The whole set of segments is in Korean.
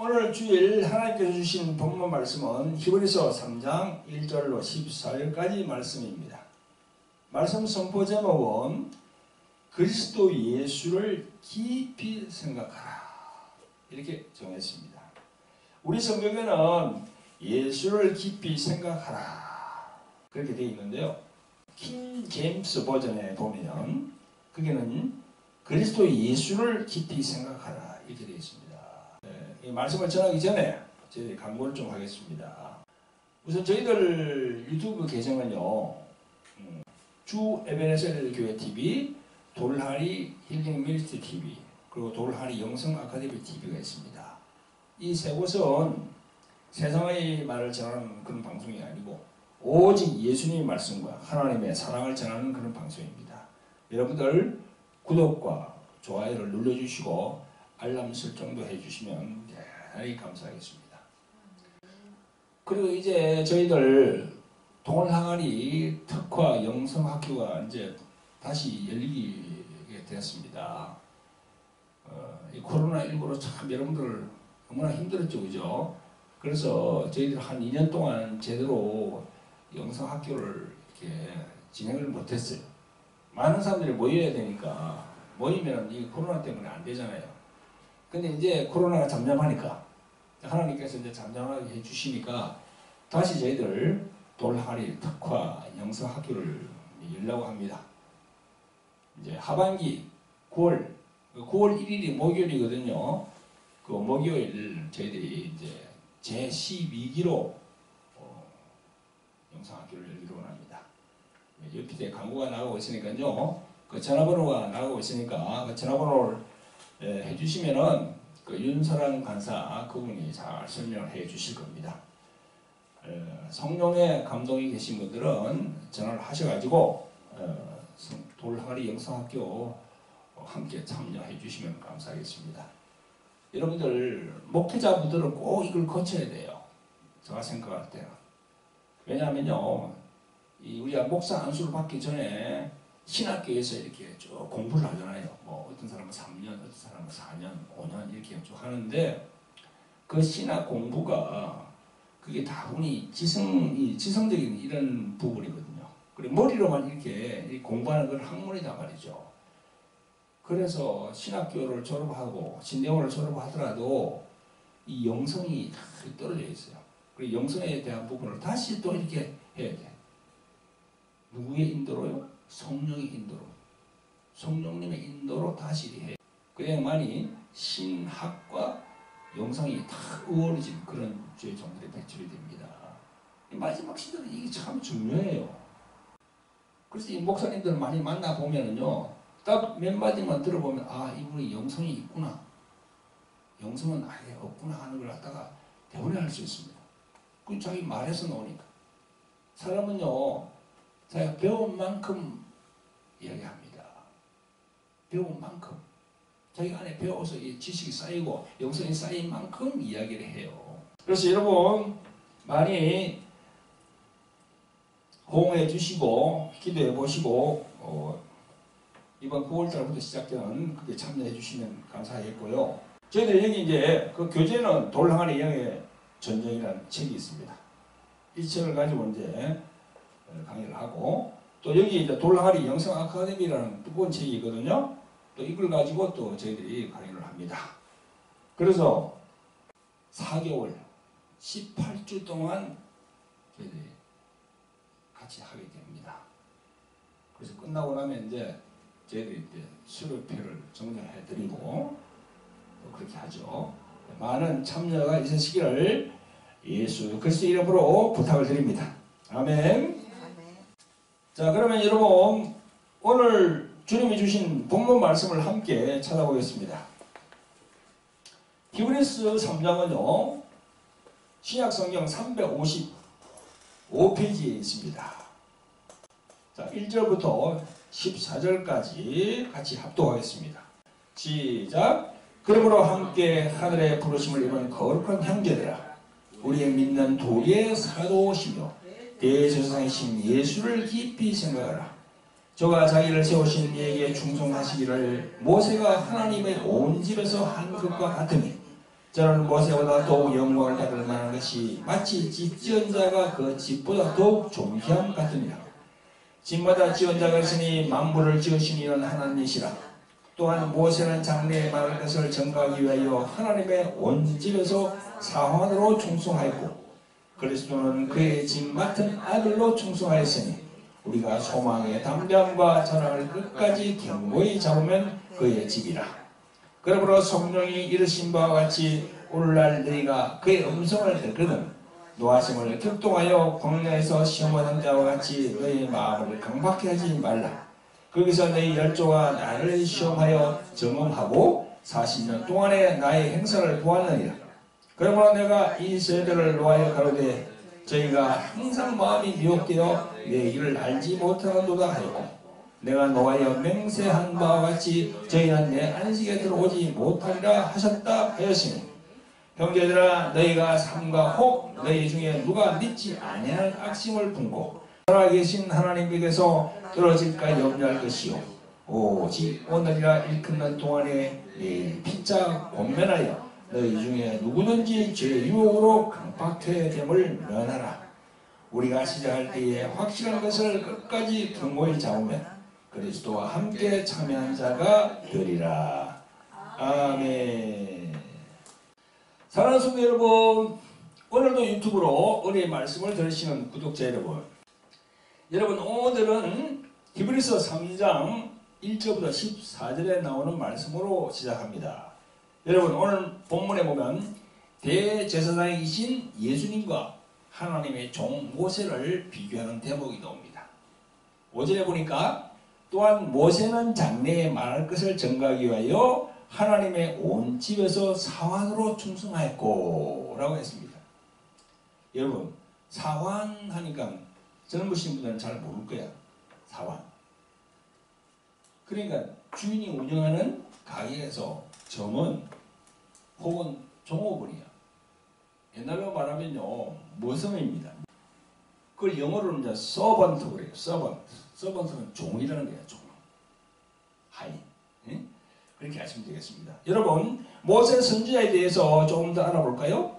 오늘 주일 하나님께서 주신 본문 말씀은 히브리서 3장 1절로 14절까지 말씀입니다. 말씀 선포 제목은 그리스도 예수를 깊이 생각하라 이렇게 정했습니다. 우리 성경에는 예수를 깊이 생각하라 그렇게 되어 있는데요. 킹 제임스 버전에 보면 거기는 그리스도 예수를 깊이 생각하라 이렇게 되어 있습니다. 이 말씀을 전하기 전에 저희 광고를 좀 하겠습니다. 우선 저희들 유튜브 계정은요, 주 에베네셀 교회 TV, 돌하리 힐링 미니스트리 TV, 그리고 돌하리 영성 아카데미 TV가 있습니다. 이 세 곳은 세상의 말을 전하는 그런 방송이 아니고 오직 예수님의 말씀과 하나님의 사랑을 전하는 그런 방송입니다. 여러분들 구독과 좋아요를 눌러주시고 알람 설정도 해주시면 대단히 감사하겠습니다. 그리고 이제 저희들 동을항아리 특화 영성학교가 이제 다시 열리게 되었습니다. 이 코로나19로 참 여러분들 너무나 힘들었죠, 그죠? 그래서 저희들 한 2년 동안 제대로 영성학교를 이렇게 진행을 못했어요. 많은 사람들이 모여야 되니까 모이면 이 코로나 때문에 안 되잖아요. 근데 이제 코로나가 잠잠하니까 하나님께서 이제 잠잠하게 해주시니까 다시 저희들 돌하리 특화 영성학교를 열려고 합니다. 이제 하반기 9월 1일이 목요일이거든요. 그 목요일 저희들이 이제 제12기로 영성학교를 열기로 합니다. 옆에 광고가 나가고 있으니까요. 그 전화번호가 나가고 있으니까 그 전화번호를 해주시면은 그 윤설한 간사 그분이 잘 설명을 해 주실 겁니다. 성령의 감동이 계신 분들은 전화를 하셔가지고 돌하리 영성학교 함께 참여해 주시면 감사하겠습니다. 여러분들 목회자분들은 꼭 이걸 거쳐야 돼요. 제가 생각할 때는. 왜냐하면요, 우리가 목사 안수를 받기 전에 신학교에서 이렇게 쭉 공부를 하잖아요. 뭐 어떤 사람은 3년, 어떤 사람은 4년, 5년 이렇게 쭉 하는데 그 신학 공부가 그게 다분히 지성적인 이런 부분이거든요. 그리고 머리로만 이렇게 공부하는 건 학문이다 말이죠. 그래서 신학교를 졸업하고 신대원을 졸업하더라도 이 영성이 떨어져 있어요. 그리고 영성에 대한 부분을 다시 또 이렇게 해야 돼. 누구의 인도로요? 성령의 인도로. 성령님의 인도로 다시 해. 그래야만이 신학과 영성이 다 어우러진 그런 주의 종들이 배출이 됩니다. 마지막 시대는 이게 참 중요해요. 그래서 이 목사님들 많이 만나보면은요, 딱 몇 마디만 들어보면, 아, 이분이 영성이 있구나. 영성은 아예 없구나 하는 걸 갖다가 대본할 수 있습니다. 그 자기 말에서 나오니까. 사람은요, 자기가 배운 만큼 이야기합니다. 배운 만큼. 자기가 안에 배워서 이 지식이 쌓이고 영성이 쌓인 만큼 이야기를 해요. 그래서 여러분 많이 호응해 주시고 기도해 보시고 이번 9월달부터 시작되는 그게 참여해 주시면 감사하겠고요. 저희들 여기 이제 그 교재는 돌항아리 영의 전쟁이라는 책이 있습니다. 이 책을 가지고 이제 강의를 하고 또 여기 이제 돌하리 영성 아카데미라는 두꺼운 책이 있거든요. 또 이걸 가지고 또 저희들이 강의를 합니다. 그래서 4개월, 18주 동안 저희들이 같이 하게 됩니다. 그래서 끝나고 나면 이제 저희들이 이제 수료표를 정리해 드리고 또 그렇게 하죠. 많은 참여가 있으시기를 예수 그리스도 이름으로 부탁을 드립니다. 아멘. 자, 그러면 여러분 오늘 주님이 주신 본문 말씀을 함께 찾아보겠습니다. 히브리서 3장은요 신약성경 355페이지에 있습니다. 자, 1절부터 14절까지 같이 합독하겠습니다. 시작. 그러므로 함께 하늘의 부르심을 입은 거룩한 형제들아, 우리의 믿는 도리의 사도시며 대제사장이신 예수를 깊이 생각하라. 저가 자기를 세우신 이에게 충성하시기를 모세가 하나님의 온 집에서 한 것과 같으니 저는 모세보다 더욱 영광을 받을 만한 것이 마치 집 지은 자가 그 집보다 더욱 존귀함 같으니라. 집마다 지은 자가 있으니 만물을 지으신 이는 하나님이시라. 또한 모세는 장래에 말할 것을 전가하기 위하여 하나님의 온 집에서 사환으로 충성하였고 그리스도는 그의 집 맡은 아들로 충성하였으니 우리가 소망의 담대함과 자랑을 끝까지 견고히 잡으면 그의 집이라. 그러므로 성령이 이르신 바와 같이 오늘날 너희가 그의 음성을 듣거든 노하심을 격동하여 광야에서 시험하는 자와 같이 너희 마음을 강박해 하지 말라. 거기서 너희 열조가 나를 시험하여 점검하고 40년 동안에 나의 행사를 보았느니라. 그러므로 내가 이 세대를 노하여 가로되 저희가 항상 마음이 미혹되어 내 일을 알지 못하는도다 하였고 내가 노하여 맹세한 바와 같이 저희는 내 안식에 들어오지 못하리라 하셨다 하였으니 형제들아 너희가 삼가 혹 너희 중에 누가 믿지 아니할 악심을 품고 살아계신 하나님께서 떨어질까 염려할 것이요 오직 오늘이라 일컫는 동안에 내일 피자 권면하여 너희 중에 누구든지 죄의 유혹으로 강박해 됨을 면하라. 우리가 시작할 때에 확실한 것을 끝까지 견고히 잡으면 그리스도와 함께 참여한 자가 되리라. 아멘. 사랑하는 성도 여러분, 오늘도 유튜브로 은혜의 말씀을 들으시는 구독자 여러분 오늘은 히브리서 3장 1절부터 14절에 나오는 말씀으로 시작합니다. 여러분 오늘 본문에 보면 대제사장이신 예수님과 하나님의 종 모세를 비교하는 대목이 나옵니다. 5절에 보니까 또한 모세는 장래에 말할 것을 전가하기 위하여 하나님의 온 집에서 사환으로 충성하였고 라고 했습니다. 여러분 사환하니까 젊으신 분들은 잘 모를 거야. 사환. 그러니까 주인이 운영하는 가게에서 점원 혹은 종업원이야. 옛날로 말하면요 머슴입니다. 그걸 영어로는 이제 서번트 그래요. 서번트는 종이라는 거야. 종. 하인. 응? 그렇게 아시면 되겠습니다. 여러분 모세 선지자에 대해서 조금 더 알아볼까요?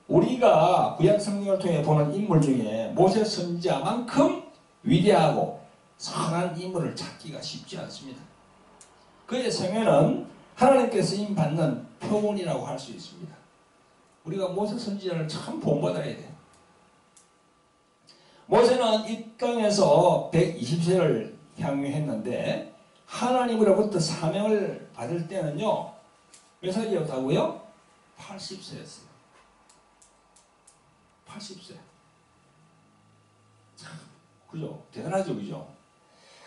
우리가 구약 성경을 통해 보는 인물 중에 모세 선지자만큼 위대하고 선한 인물을 찾기가 쉽지 않습니다. 그의 생애는 하나님께 쓰임 받는 표본이라고 할 수 있습니다. 우리가 모세 선지자를 참 본받아야 돼요. 모세는 이 땅에서 120세를 향유했는데 하나님으로부터 사명을 받을 때는요 몇 살이었다고요? 80세였어요. 80세. 참, 그죠? 대단하죠, 그죠?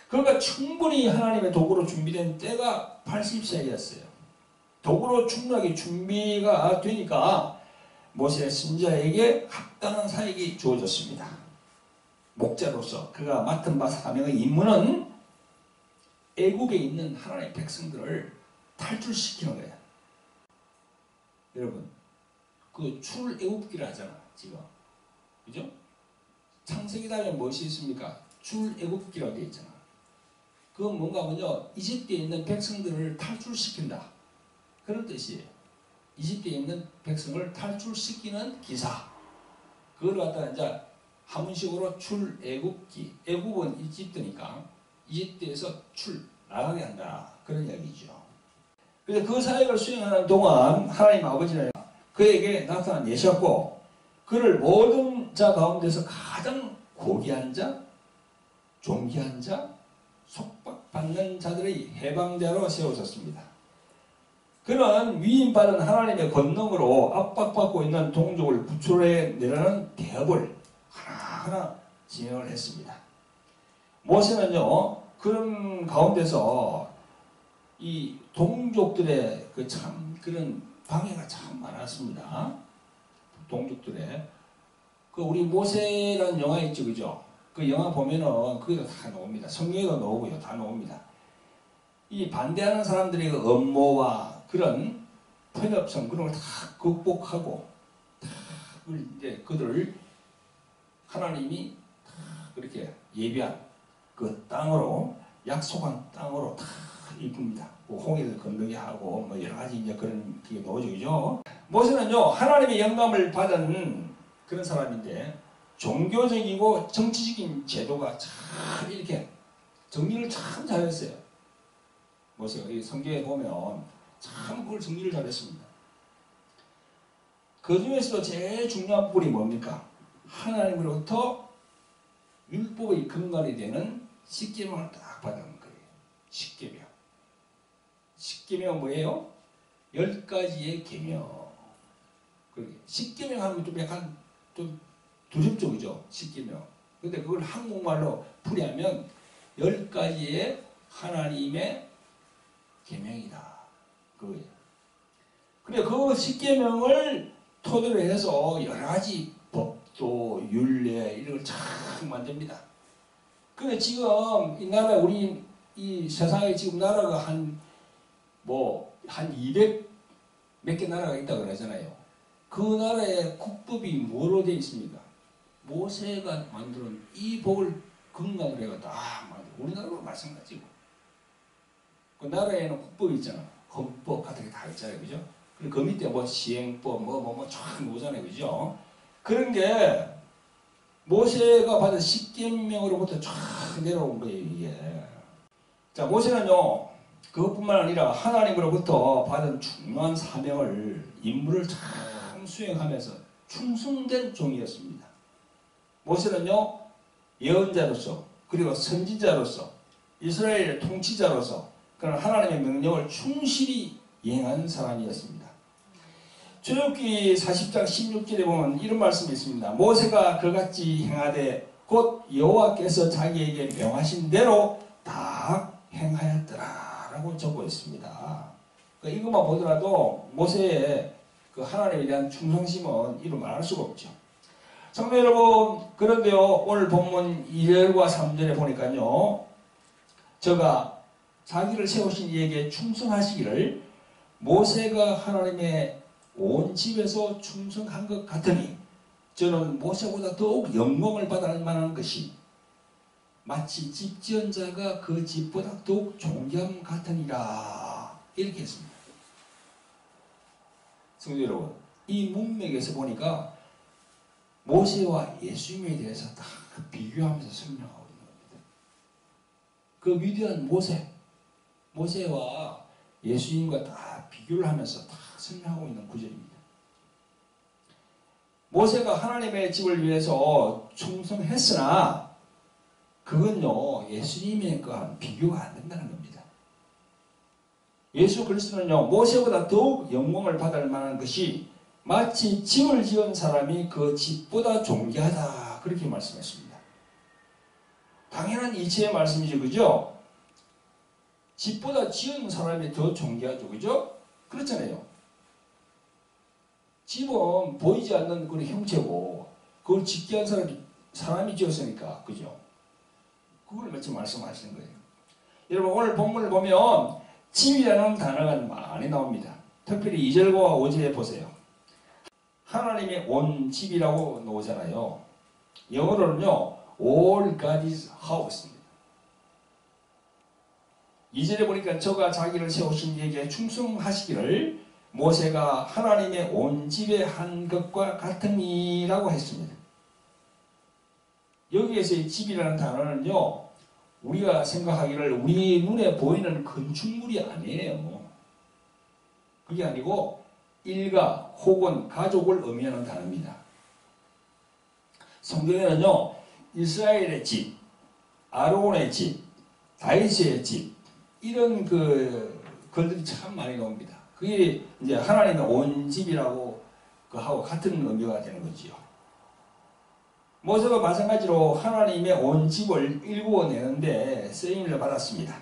그러니까 충분히 하나님의 도구로 준비된 때가 80세였어요. 도구로 충분하게 준비가 되니까 모세 선지자에게 합당한 사역이 주어졌습니다. 목자로서 그가 맡은 바 사명의 임무는 애국에 있는 하나님의 백성들을 탈출시키는 거예요. 여러분, 그 출애굽기를 하잖아, 지금. 그죠? 창세기 다음에 무엇이 있습니까? 출애굽기라고 되어 있잖아. 그건 뭔가 하면요, 이집트에 있는 백성들을 탈출시킨다. 그런 뜻이에요. 이집트에 있는 백성을 탈출시키는 기사. 그걸 갖다가 이제 한문식으로 출애굽기. 애굽은 이집트니까 이집트에서 나가게 한다. 그런 이야기죠. 그래서 그 사역을 수행하는 동안 하나님 아버지는 그에게 나타내셨고 그를 모든 자 가운데서 가장 고귀한 자, 존귀한 자, 속박받는 자들의 해방자로 세우셨습니다. 그는 위임받은 하나님의 권능으로 압박받고 있는 동족을 구출해내라는 대업을 하나하나 진행을 했습니다. 모세는요 그런 가운데서 이 동족들의 그런 방해가 참 많았습니다. 동족들의 우리 모세라는 영화 있죠, 그죠? 그 영화 보면은 그게 다 나옵니다. 성경에도 나오고요, 다 나옵니다. 이 반대하는 사람들의 그 업무와 그런 편협성 그런 걸 다 극복하고 다 이제 그들을 하나님이 다 그렇게 예비한 그 땅으로 약속한 땅으로 다 이쁩니다. 뭐 홍해를 건너게 하고 뭐 여러 가지 이제 그런 게 나오죠. 모세는요 하나님의 영감을 받은 그런 사람인데 종교적이고 정치적인 제도가 참 이렇게 정리를 참 잘했어요. 모세가 이 성경에 보면 참 그걸 정리를 잘했습니다. 그 중에서도 제일 중요한 부분이 뭡니까? 하나님으로부터 율법의 근간이 되는 십계명을 딱 받은 거예요. 십계명. 십계명은 뭐예요? 10가지의 계명. 십계명 하면 좀 약간 좀 두렵죠, 그죠? 십계명. 근데 그걸 한국말로 풀이하면 10가지의 하나님의 계명이다. 그거예요. 그래, 그 십계명을 토대로 해서 여러 가지 법도 윤례 이런 걸 참 만듭니다. 근데 지금 이 나라 우리 이 세상에 지금 나라가 한 200 몇 개 나라가 있다고 그러잖아요. 그 나라의 국법이 뭐로 되어 있습니까? 모세가 만든 이 법을 근간으로 해가 다 만들고 우리나라도 마찬가지고. 그 나라에는 국법이 있잖아. 헌법 같은 게 다 있잖아요, 그죠? 그리고 그 밑에 뭐 시행법 쫙 나오잖아요, 그죠? 그런 게 모세가 받은 십계명으로부터 쫙 내려온 거예요, 이게. 자, 모세는요, 그것뿐만 아니라 하나님으로부터 받은 중요한 사명을, 임무를 참 수행하면서 충성된 종이었습니다. 모세는요, 예언자로서, 그리고 선지자로서, 이스라엘의 통치자로서, 그런 하나님의 명령을 충실히 이행한 사람이었습니다. 출애굽기 40장 16절에 보면 이런 말씀이 있습니다. 모세가 그같이 행하되 곧 여호와께서 자기에게 명하신 대로 다 행하였더라 라고 적고 있습니다. 이것만 보더라도 모세의 그 하나님에 대한 충성심은 이루 말할 수가 없죠. 성도 여러분, 그런데요 오늘 본문 2절과 3절에 보니까요 저가 자기를 세우신 이에게 충성하시기를 모세가 하나님의 온 집에서 충성한 것 같으니 저는 모세보다 더욱 영광을 받을 만한 것이 마치 집 지은 자가 그 집보다 더욱 존귀함 같으니라 이렇게 했습니다. 성도 여러분, 이 문맥에서 보니까 모세와 예수님에 대해서 다 비교하면서 설명하고 있는 겁니다. 그 위대한 모세와 예수님과 다 비교를 하면서 다 설명하고 있는 구절입니다. 모세가 하나님의 집을 위해서 충성했으나 그건요 예수님의 거한 비교가 안 된다는 겁니다. 예수 그리스도는요 모세보다 더욱 영광을 받을 만한 것이 마치 집을 지은 사람이 그 집보다 존귀하다 그렇게 말씀했습니다. 당연한 이치의 말씀이죠, 그죠? 집보다 지은 사람이 더 존귀하죠, 그죠? 그렇잖아요. 집은 보이지 않는 그런 형체고 그걸 짓게 한 사람이 지었으니까, 그죠? 그걸 마치 말씀하시는 거예요. 여러분 오늘 본문을 보면 집이라는 단어가 많이 나옵니다. 특별히 2절과 5절에 보세요. 하나님의 온 집이라고 나오잖아요. 영어로는요 All God's House입니다. 2절에 보니까 저가 자기를 세우신 이에게 충성하시기를 모세가 하나님의 온 집에 한 것과 같으니라고 했습니다. 여기에서의 집이라는 단어는요 우리가 생각하기를 우리 눈에 보이는 건축물이 아니에요. 그게 아니고 일가 혹은 가족을 의미하는 단어입니다. 성경에는요 이스라엘의 집, 아론의 집, 다윗의 집 이런 글들이 참 많이 나옵니다. 그게 이제 하나님의 온 집이라고 하고 같은 의미가 되는 거지요. 모세도 마찬가지로 하나님의 온 집을 일구어내는데 쓰임을 받았습니다.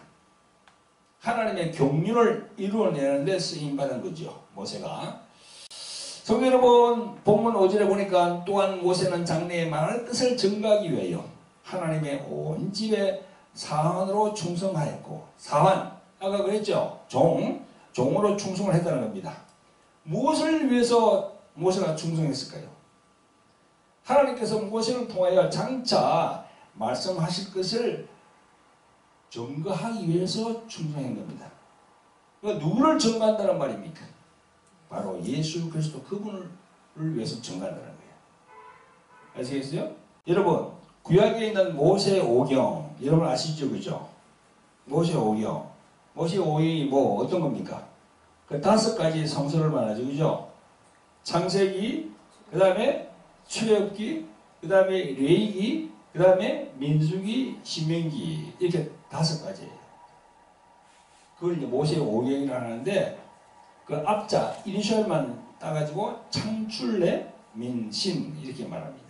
하나님의 경륜을 이루어내는데 쓰임받은 거죠, 모세가. 성도 여러분, 본문 5절에 보니까 또한 모세는 장래에 많은 뜻을 증거하기 위하여 하나님의 온 집에 사환으로 충성하였고, 사환, 아까 그랬죠? 종으로 충성을 했다는 겁니다. 무엇을 위해서 모세가 충성했을까요? 하나님께서 모세를 통하여 장차 말씀하실 것을 증거하기 위해서 충성한 겁니다. 그러니까 누구를 증거한다는 말입니까? 바로 예수 그리스도 그분을 위해서 증거한다는 거예요. 아시겠어요? 여러분, 구약에 있는 모세 오경, 여러분 아시죠? 그죠? 모세 오경. 모세 오경이 뭐 어떤 겁니까? 그 5가지 성서를 말하죠. 그죠? 창세기, 그 다음에 출애굽기, 그 다음에 레위기, 그 다음에 민수기, 신명기, 이렇게 5가지예요. 그걸 이제 모세 오경이라고 하는데, 그 앞자, 이니셜만 따가지고 창출래, 민신, 이렇게 말합니다.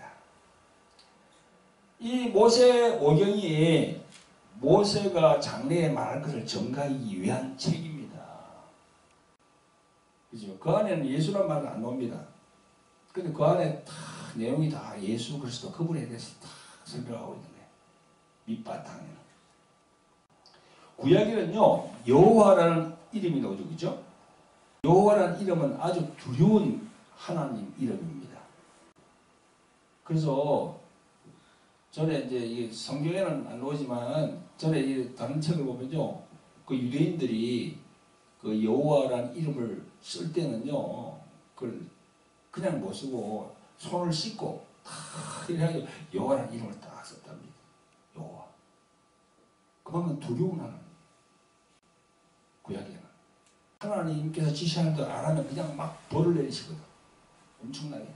이 모세 오경이 모세가 장래에 말할 것을 전가하기 위한 책입니다. 그죠? 그 안에는 예수란 말은 안 나옵니다. 근데 그 안에 다 내용이 다 예수 그리스도 그분에 대해서 다 설명하고 있는 거예요. 밑바탕에는. 구약에는요, 여호와라는 이름이 나오죠. 그죠? 여호와라는 이름은 아주 두려운 하나님 이름입니다. 그래서 전에 이제 이 성경에는 안 나오지만 전에 이 다른 책을 보면요, 그 유대인들이 그 여호와라는 이름을 쓸 때는요, 그걸 그냥 못 쓰고 손을 씻고 다 이래가지고 여호와라는 이름을 딱 썼답니다. 여호와. 그만큼 두려운 하나님. 구약에는 하나님께서 지시하는 대로 안 하면 그냥 막 벌을 내리시거든. 엄청나게.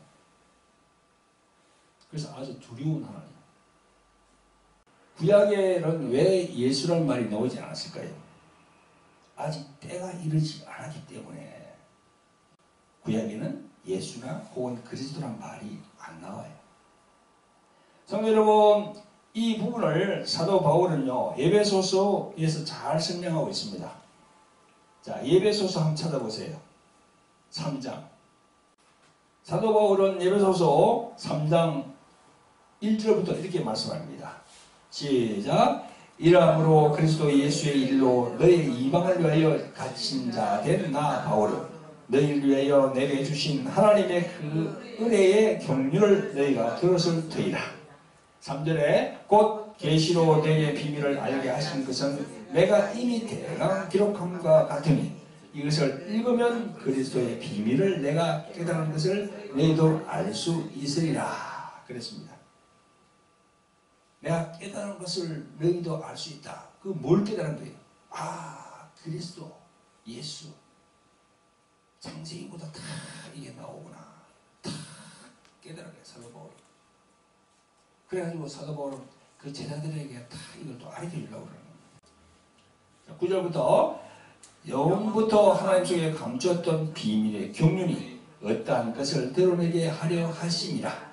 그래서 아주 두려운 하나님. 구약에는 왜 예수라는 말이 나오지 않았을까요? 아직 때가 이르지 않았기 때문에 구약에는 예수나 혹은 그리스도란 말이 안 나와요. 성도 여러분, 이 부분을 사도 바울은요, 에베소서에서 잘 설명하고 있습니다. 자, 에베소서 한번 찾아보세요. 3장. 사도 바울은 에베소서 3장 1절부터 이렇게 말씀합니다. 시작. 이러함으로 그리스도 예수의 일로 너희 이방을 위하여 갇힌 자 된 나 바울은 너희를 위하여 내게 주신 하나님의 그 은혜의 경륜을 너희가 들었을 터이라. 3절에 곧 계시로 내게 비밀을 알게 하신 것은 내가 이미 대강 기록함과 같으니 이것을 읽으면 그리스도의 비밀을 내가 깨달은 것을 너희도 알 수 있으리라. 그랬습니다. 내가 깨달은 것을 너희도 알 수 있다. 그 뭘 깨달은 거예요? 아, 그리스도, 예수. 창세기보다 다 이게 나오구나. 다 깨달은 거예요, 사도 바울이. 그래가지고 사도 바울은 그 제자들에게 다 이걸 또 알려주려고 그러는 겁니다. 9절부터 영부터 하나님 속에 감추었던 비밀의 경륜이 어떠한 것을 드러내게 하려 하심이라.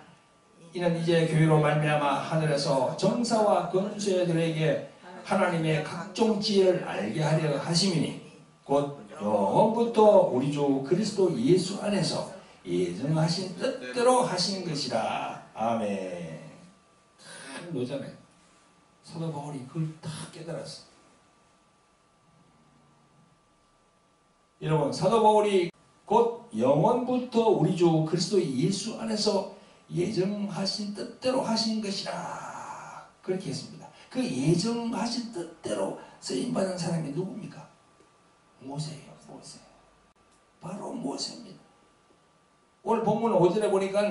이는 이제 교회로 말미암아 하늘에서 정사와 권세들에게 하나님의 각종 지혜를 알게 하려 하심이니 곧 영원부터 우리 주 그리스도 예수 안에서 예정하신 뜻대로 하신 것이라. 아멘. 노잖아요. 사도 바울이 그걸 다 깨달았어. 여러분, 사도 바울이 곧 영원부터 우리 주 그리스도 예수 안에서 예정하신 뜻대로 하신 것이라. 그렇게 했습니다. 그 예정하신 뜻대로 쓰임받은 사람이 누굽니까? 모세예요. 모세. 바로 모세입니다. 오늘 본문 5절에 보니까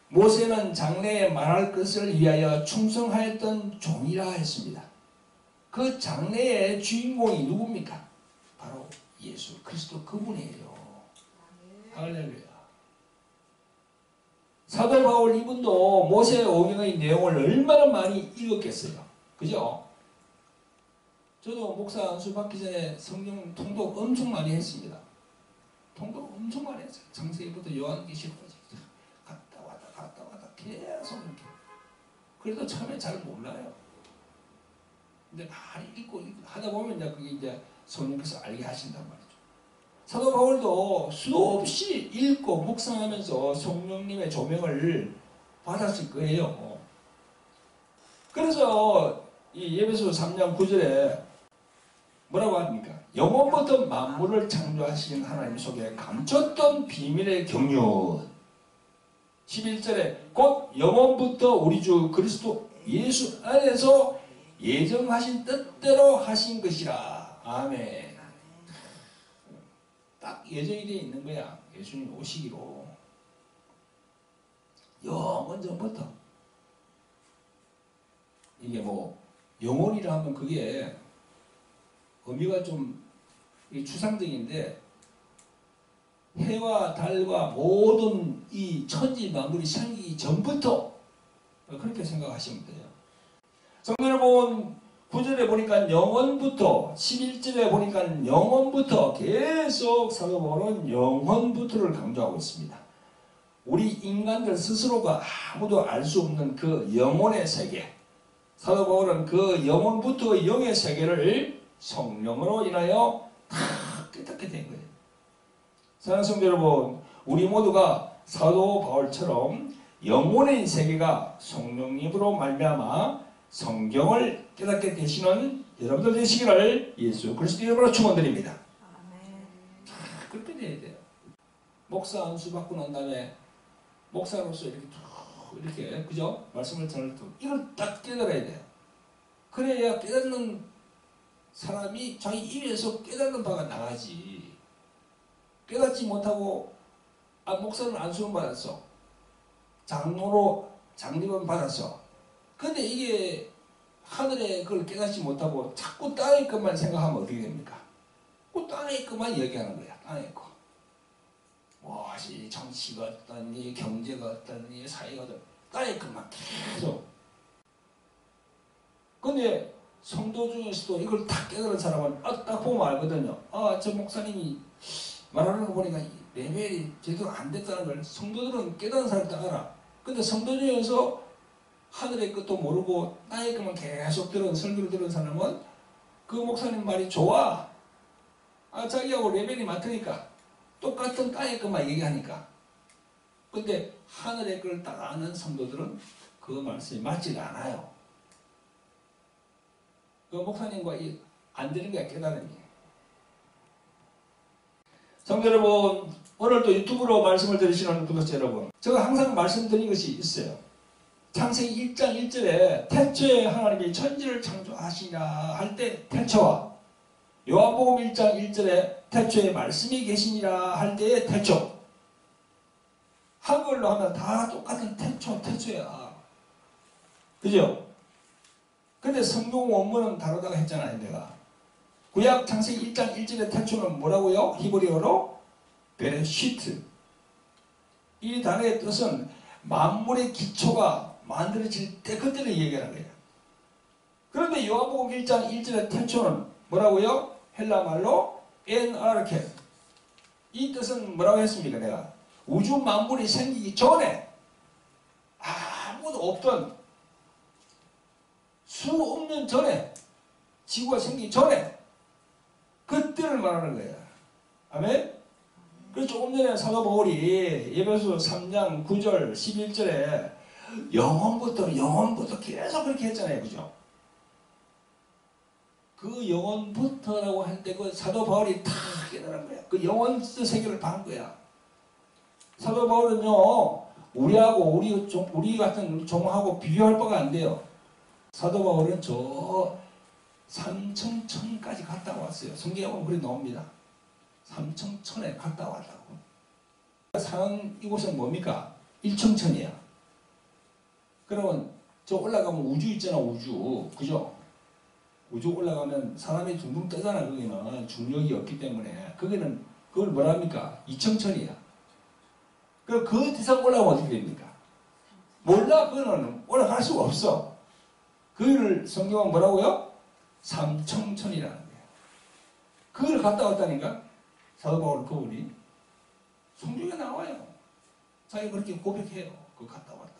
모세는 장래에 말할 것을 위하여 충성하였던 종이라 했습니다. 그 장래의 주인공이 누굽니까? 바로 예수 그리스도 그분이에요. 할렐루야. 사도 바울 이분도 모세 오경의 내용을 얼마나 많이 읽었겠어요. 그죠? 저도 목사 안수 받기 전에 성경 통독 엄청 많이 했습니다. 통독 엄청 많이 했어요. 창세기부터 요한계시록까지 갔다 왔다 계속 이렇게. 그래도 처음에 잘 몰라요. 근데 많이 읽고 하다 보면 이제 그게 이제 성령께서 알게 하신단 말이죠. 사도 바울도 수도 없이 읽고 묵상하면서 성령님의 조명을 받았을 거예요. 그래서 이 에베소 3장 9절에 뭐라고 합니까? 영원부터 만물을 창조하신 하나님 속에 감췄던 비밀의 경륜. 11절에 곧 영원부터 우리 주 그리스도 예수 안에서 예정하신 뜻대로 하신 것이라. 아멘. 딱 예정이 되어 있는 거야. 예수님 오시기로. 영원 전부터. 이게 뭐 영혼이라 하면 그게 의미가 좀 추상적인데, 해와 달과 모든 이 천지 만물이 생기기 전부터 그렇게 생각하시면 돼요. 성경 여러분, 9절에 보니까 영원부터, 11절에 보니까 영원부터, 계속 사도 바울은 영원부터를 강조하고 있습니다. 우리 인간들 스스로가 아무도 알 수 없는 그 영혼의 세계, 사도 바울은 그 영혼부터 영의 세계를 성령으로 인하여 다 깨닫게 된 거예요. 사랑하는 성도 여러분, 우리 모두가 사도 바울처럼 영혼의 세계가 성령님으로 말미암아 성경을 깨닫게 되시는 여러분들 되시기를 예수 그리스도 이름으로 축원드립니다. 그렇게 돼야 돼요. 목사 안수 받고 난 다음에 목사로서 이렇게 그죠? 말씀을 전할 때 이걸 딱 깨달아야 돼요. 그래야 깨닫는 사람이 자기 입에서 깨닫는 바가 나가지. 깨닫지 못하고 목사는 안수는 받았어. 장로로 장립은 받았어. 근데 이게 하늘에 그걸 깨닫지 못하고 자꾸 땅의 것만 생각하면 어떻게 됩니까? 그 땅의 것만 얘기하는 거야. 땅의 것. 무엇이 정치가 어떠니, 경제가 어떠니, 사회가 어떠니, 땅의 것만 계속. 근데 성도 중에서도 이걸 다 깨달은 사람은 딱 보면 알거든요. 저 목사님이 말하는 거 보니까 레벨이 제대로 안 됐다는 걸 성도들은 깨달은 사람 다 알아. 근데 성도 중에서 하늘의 것도 모르고 땅의 것만 계속 설교를 들은 사람은 그 목사님 말이 좋아. 자기하고 레벨이 맞으니까. 똑같은 땅의 것만 얘기하니까. 근데 하늘의 걸 딱 아는 성도들은 그 말씀이 맞지가 않아요. 그 목사님과 안 되는 게 깨달음이. 성도 여러분, 오늘도 유튜브로 말씀을 들으시는 구독자 여러분, 제가 항상 말씀드린 것이 있어요. 창세기 1장 1절에 태초에 하나님이 천지를 창조하시냐 할 때 태초와, 요한복음 1장 1절에 태초에 말씀이 계시니라 할 때의 태초. 한글로 하면 다 똑같은 태초야. 그죠? 근데 성경 원문은 다르다고 했잖아요, 내가. 구약 창세기 1장 1절의 태초는 뭐라고요? 히브리어로 베레시트. 이 단어의 뜻은 만물의 기초가 만들어질 때 그때를 얘기하는 거예요. 그런데 요한복음 1장 1절의 태초는 뭐라고요? 헬라 말로 엔아르케. 이 뜻은 뭐라고 했습니까, 내가? 우주 만물이 생기기 전에 아무도 없던, 수 없는 전에, 지구가 생기기 전에 그때를 말하는 거예요. 아멘? 그래서 조금 전에 사도 바울이 에베소 3장 9절 11절에 영원부터 계속 그렇게 했잖아요. 그죠? 그 영원부터라고 할 때 그 사도 바울이 다 깨달은 거야. 그 영원 세계를 반 거야. 사도 바울은요, 우리 같은 종하고 비교할 바가 안 돼요. 사도 바울은 저 삼청천까지 갔다 왔어요. 성경에 보면 그렇게 나옵니다. 삼청천에 갔다 왔다고. 사는 이곳은 뭡니까? 일청천이야. 그러면 저 올라가면 우주 있잖아, 우주. 그죠? 우주 올라가면 사람이 둥둥 뜨잖아. 거기는 중력이 없기 때문에. 거기는 그걸 뭐라 합니까? 이청천이야. 그럼 그 이상 올라가면 어떻게 됩니까? 몰라. 그거는 올라갈 수가 없어. 그걸 성경은 뭐라고요? 삼청천이라는 거예요. 그걸 갔다 왔다니까? 사도 바울 그분이. 성경에 나와요. 자기가 그렇게 고백해요. 그거 갔다 왔다고.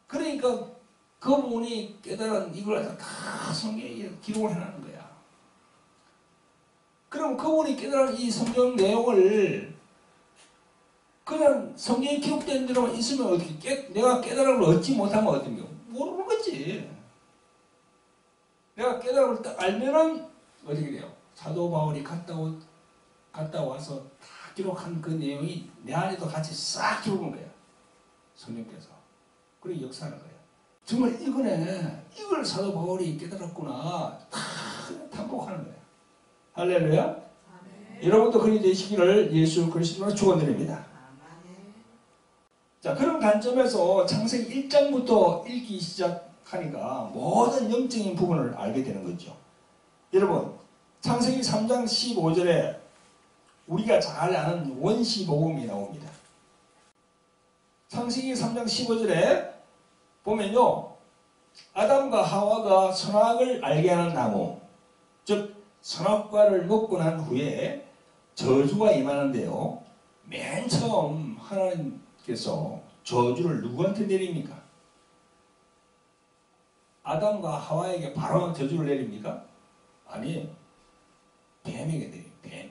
그러니까 그분이 깨달은 이걸 다 성경에 기록을 해놓는 거야. 그럼 그분이 깨달은 이 성경 내용을 그냥 성경에 기록된 대로만 있으면 어떻게, 내가 깨달음을 얻지 못하면 어떻게, 모르는 거지. 내가 깨달음을 딱 알면은 어떻게 돼요? 사도 바울이 갔다 와서 다 기록한 그 내용이 내 안에도 같이 싹 기록한 거야. 성령께서. 그리고 역사하는 거야. 정말 이거네. 이걸 사도 바울이 깨달았구나. 다 탐복하는 거예요. 할렐루야. 여러분도 그리 되시기를 예수 그리스도로 축원드립니다. 자, 그런 관점에서 창세기 1장부터 읽기 시작하니까 모든 영적인 부분을 알게 되는 거죠. 여러분, 창세기 3장 15절에 우리가 잘 아는 원시복음이 나옵니다. 창세기 3장 15절에 보면요, 아담과 하와가 선악을 알게 하는 나무, 즉 선악과를 먹고 난 후에 저주가 임하는데요, 맨 처음 하나님께서 저주를 누구한테 내립니까? 아담과 하와에게 바로 저주를 내립니까? 아니에요. 뱀에게 내려요. 뱀.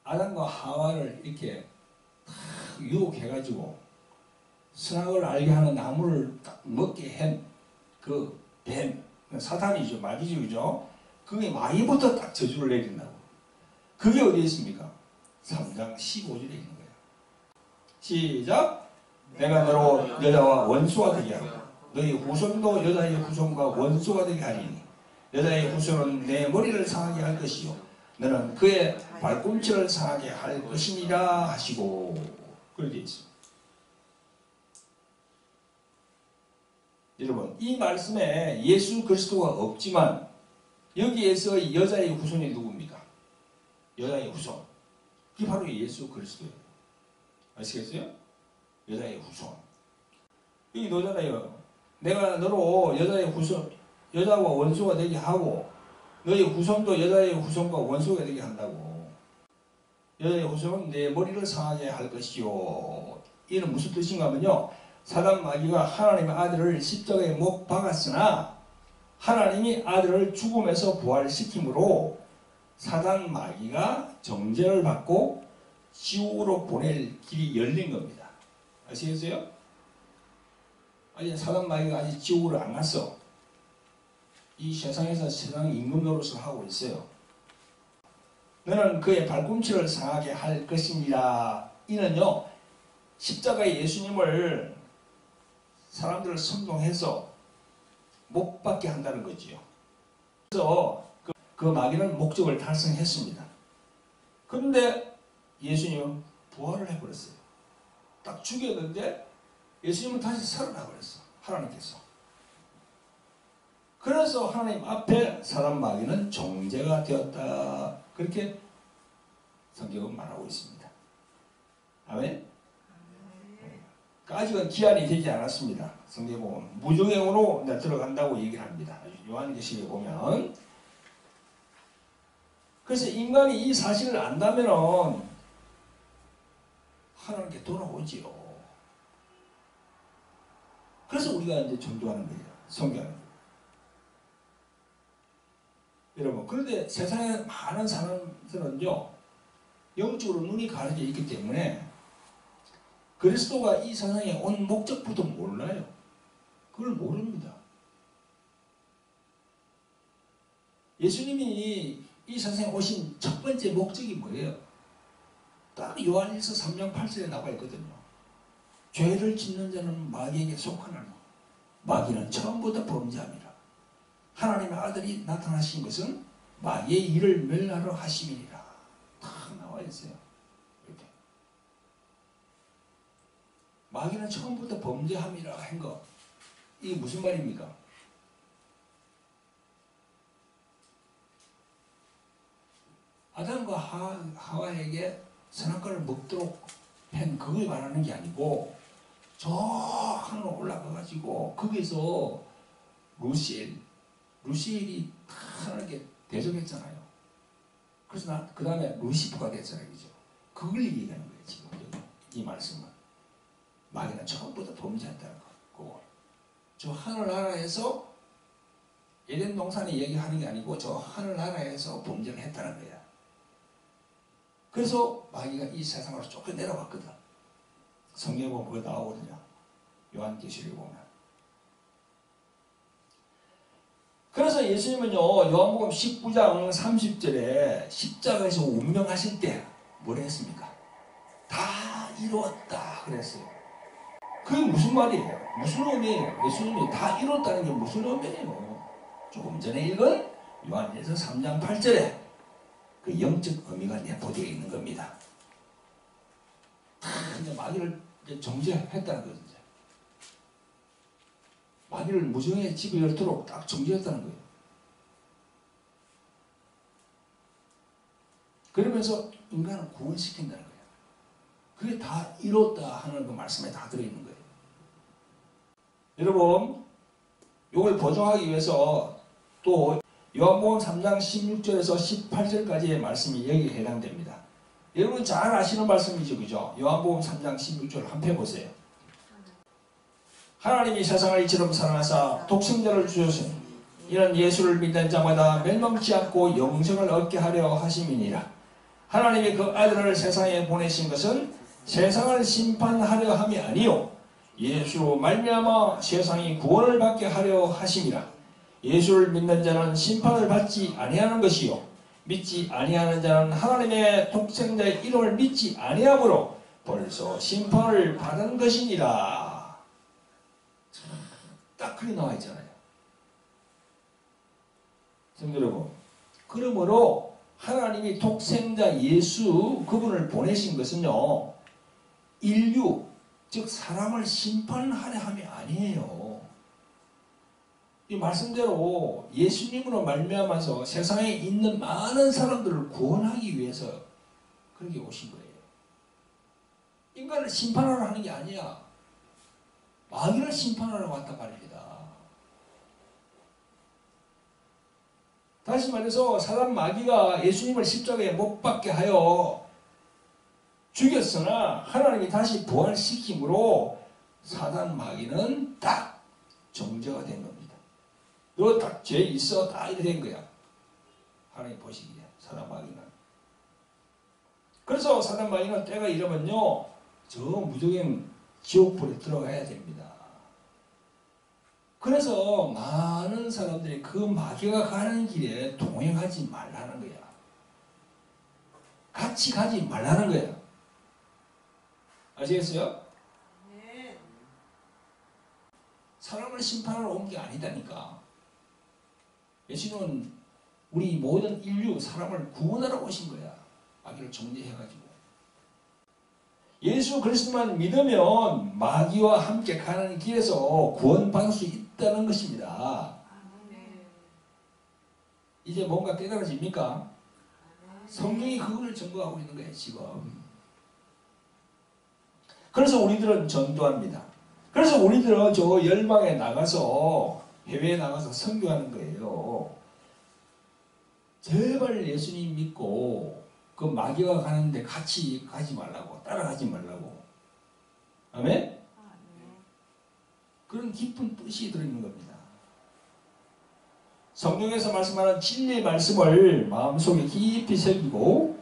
아담과 하와를 이렇게 유혹해가지고 선악을 알게 하는 나무를 딱 먹게 한 그 뱀, 사탄이죠. 마귀죠. 그죠? 그게 마귀부터 딱 저주를 내린다고. 그게 어디에 있습니까? 3장 15절에 있는 거예요. 시작! 내가 너로 여자와 원수가 되게 하고 너희 후손도 여자의 후손과 원수가 되게 하리니 여자의 후손은 내 머리를 상하게 할 것이요 너는 그의 발꿈치를 상하게 할 것이니라 하시고, 그렇게 있습니다. 여러분, 이 말씀에 예수 그리스도가 없지만 여기에서 여자의 후손이 누굽니까? 여자의 후손. 그게 바로 예수 그리스도예요. 아시겠어요? 여자의 후손. 여기 너잖아요. 내가 너로 여자의 후손, 여자와 원수가 되게 하고 너희 후손도 여자의 후손과 원수가 되게 한다고. 여자의 후손은 내 머리를 상하게 할 것이요. 이는 무슨 뜻인가 하면요, 사단 마귀가 하나님의 아들을 십자가에 못 박았으나 하나님이 아들을 죽음에서 부활시킴으로 사단 마귀가 정죄를 받고 지옥으로 보낼 길이 열린 겁니다. 아시겠어요? 아니, 사단 마귀가 아직 지옥으로 안 갔어. 이 세상에서 세상 임금 노릇을 하고 있어요. 너는 그의 발꿈치를 상하게 할 것입니다. 이는요, 십자가의 예수님을 사람들을 선동해서 못 받게 한다는 거지요. 그래서 그 마귀는 목적을 달성했습니다. 그런데 예수님은 부활을 해버렸어요. 딱 죽였는데 예수님은 다시 살아나 버렸어. 하나님께서. 그래서 하나님 앞에 사단 마귀는 정죄가 되었다. 그렇게 성경은 말하고 있습니다. 아멘? 아직은 기한이 되지 않았습니다. 성경에 보면 무정행으로 들어간다고 얘기를 합니다. 요한계시록에 보면. 그래서 인간이 이 사실을 안다면 하나님께 돌아오지요. 그래서 우리가 이제 전도하는 거예요. 선교하는 거예요. 여러분, 그런데 세상에 많은 사람들은요, 영적으로 눈이 가려져 있기 때문에 그리스도가 이 세상에 온 목적부터 몰라요. 그걸 모릅니다. 예수님이 이 세상에 오신 첫 번째 목적이 뭐예요? 딱 요한일서 3장 8절에 나와 있거든요. 죄를 짓는 자는 마귀에게 속하나니 마귀는 처음부터 범죄함이라. 하나님의 아들이 나타나신 것은 마귀의 일을 멸하러 하심이니라. 다 나와 있어요. 이렇게. 마귀는 처음부터 범죄함이라 한 거, 이게 무슨 말입니까? 아담과 하와에게 선악과를 먹도록 한 그걸 말하는 게 아니고, 저 하늘로 올라가가지고 거기서 루시엘이 하나님께 대적했잖아요. 그래서 그 다음에 루시퍼가 됐잖아요. 그죠? 그걸 얘기하는 거예요. 지금 이 말씀은. 마귀는 처음부터 범죄한다는 거. 저 하늘나라에서 에덴 동산에 얘기하는 게 아니고 저 하늘나라에서 범죄를 했다는 거야. 그래서 마귀가 이 세상으로 쫓겨 내려왔거든. 성경에 보면 그거 나오거든요. 요한계시록에 보면. 그래서 예수님은요, 요한복음 19장 30절에 십자가에서 운명하실 때 뭐라 했습니까? 다 이루었다 그랬어요. 그게 무슨 말이에요? 무슨 의미예요? 예수님이 다 이뤘다는 게 무슨 의미예요? 조금 전에 읽은 요한일서 3장 8절에 그 영적 의미가 내포되어 있는 겁니다. 다 이제 마귀를 이제 정죄했다는 거죠. 마귀를 무정의 집에 열도록 딱 정죄했다는 거예요. 그러면서 인간을 구원시킨다는 거예요. 그게 다 이뤘다 하는 그 말씀에 다 들어있는 거예요. 여러분, 이걸 보정하기 위해서 또 요한복음 3장 16절에서 18절까지의 말씀이 여기에 해당됩니다. 여러분 잘 아시는 말씀이죠, 그죠? 요한복음 3장 16절 한 편 보세요. 하나님이 세상을 이처럼 사랑하사 독생자를 주셨으니 이는 예수를 믿는 자마다 멸망치 않고 영생을 얻게 하려 하심이니라. 하나님이 그 아들을 세상에 보내신 것은 세상을 심판하려 함이 아니요 예수로 말미암아 세상이 구원을 받게 하려 하심이라. 예수를 믿는 자는 심판을 받지 아니하는 것이요 믿지 아니하는 자는 하나님의 독생자의 이름을 믿지 아니하므로 벌써 심판을 받은 것이니라. 딱 그리 나와 있잖아요. 성도 여러분, 그러므로 하나님이 독생자 예수 그분을 보내신 것은요 인류 즉 사람을 심판하려 함이 아니에요. 이 말씀대로 예수님으로 말미암아서 세상에 있는 많은 사람들을 구원하기 위해서 그렇게 오신 거예요. 인간을 심판하러 하는 게 아니야. 마귀를 심판하러 왔단 말입니다. 다시 말해서 사단 마귀가 예수님을 십자가에 못 박게 하여 죽였으나 하나님이 다시 부활시킴으로 사단 마귀는 딱 정죄가 된 겁니다. 너 딱 죄 있어 다 이래 된 거야. 하나님 보시기에 사단 마귀는. 그래서 사단 마귀는 때가 이러면요 저 무조건 지옥불에 들어가야 됩니다. 그래서 많은 사람들이 그 마귀가 가는 길에 동행하지 말라는 거야. 같이 가지 말라는 거야. 아시겠어요? 네. 사람을 심판하러 온 게 아니다니까. 예수님은 우리 모든 인류 사람을 구원하러 오신 거야. 마귀를 정죄해가지고. 예수 그리스도만 믿으면 마귀와 함께 가는 길에서 구원받을 수 있다는 것입니다. 이제 뭔가 깨달아집니까? 성경이 그걸 증거하고 있는 거예요, 지금. 그래서 우리들은 전도합니다. 그래서 우리들은 저 열방에 나가서 해외에 나가서 선교하는 거예요. 제발 예수님 믿고 그 마귀가 가는데 같이 가지 말라고, 따라가지 말라고. 아멘? 그런 깊은 뜻이 들어있는 겁니다. 성경에서 말씀하는 진리의 말씀을 마음속에 깊이 새기고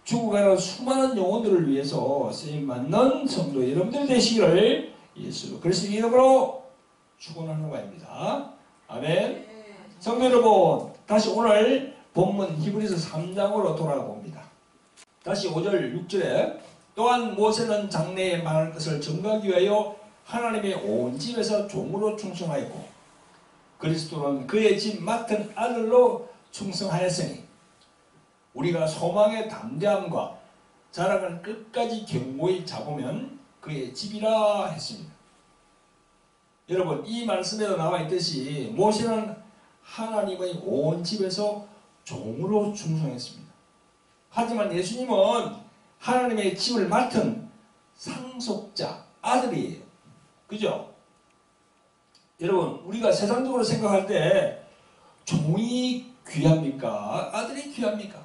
죽어가는 수많은 영혼들을 위해서 쓰임받는 성도 여러분들 되시기를 예수 그리스도의 이름으로 축원하는 바입니다. 아멘. 성도 여러분, 다시 오늘 본문 히브리서 3장으로 돌아가 봅니다. 다시 5절 6절에 또한 모세는 장래에 말할 것을 증거하기 위하여 하나님의 온 집에서 종으로 충성하였고 그리스도는 그의 집 맡은 아들로 충성하였으니 우리가 소망의 담대함과 자랑을 끝까지 견고히 잡으면 그의 집이라 했습니다. 여러분, 이 말씀에도 나와 있듯이 모세는 하나님의 온 집에서 종으로 충성했습니다. 하지만 예수님은 하나님의 집을 맡은 상속자, 아들이에요. 그죠? 여러분, 우리가 세상적으로 생각할 때 종이 귀합니까? 아들이 귀합니까?